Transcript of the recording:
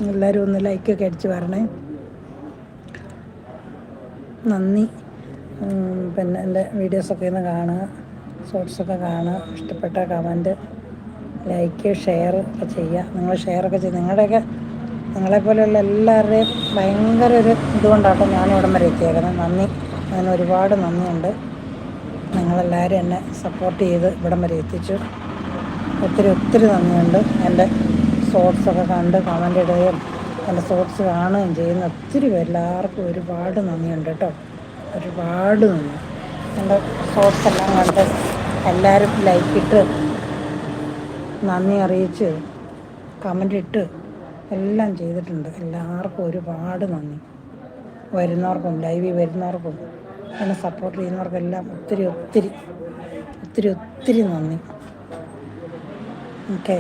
എല്ലാവരും ഒന്ന് ലൈക്കൊക്കെ അടിച്ച് വരണേ. നന്ദി. പിന്നെ എൻ്റെ വീഡിയോസൊക്കെ ഒന്ന് കാണുക, ഷോർട്സൊക്കെ കാണുക. ഇഷ്ടപ്പെട്ട കമൻറ്റ്, ലൈക്ക്, ഷെയർ ഒക്കെ ചെയ്യുക. നിങ്ങൾ ഷെയറൊക്കെ ചെയ്ത് നിങ്ങളെപ്പോലെയുള്ള എല്ലാവരുടെയും ഭയങ്കര ഒരു ഇതുകൊണ്ടാട്ടോ ഞാൻ ഇവിടം വരെ എത്തിയേക്കുന്നത്. നന്ദി, അതിന് ഒരുപാട് നന്ദിയുണ്ട്. നിങ്ങളെല്ലാവരും എന്നെ സപ്പോർട്ട് ചെയ്ത് ഇവിടം വരെ എത്തിച്ചു. ഒത്തിരി ഒത്തിരി നന്ദിയുണ്ട്. എൻ്റെ ഷോർട്സൊക്കെ കണ്ട് കമൻ്റ് ഇടുകയും എൻ്റെ ഷോർട്സ് കാണുകയും ചെയ്യുന്ന ഒത്തിരി പേര്, എല്ലാവർക്കും ഒരുപാട് നന്ദിയുണ്ട് കേട്ടോ. ഒരുപാട് നന്ദി. എൻ്റെ ഷോർട്സ് എല്ലാം കണ്ട് എല്ലാവരും ലൈക്കിട്ട് നന്ദി അറിയിച്ച് കമൻ്റ് ഇട്ട് എല്ലാം ചെയ്തിട്ടുണ്ട്. എല്ലാവർക്കും ഒരുപാട് നന്ദി. വരുന്നവർക്കും ലൈവിൽ വരുന്നവർക്കും എന്നെ സപ്പോർട്ട് ചെയ്യുന്നവർക്കെല്ലാം ഒത്തിരി ഒത്തിരി ഒത്തിരി ഒത്തിരി നന്ദി. ഓക്കെ.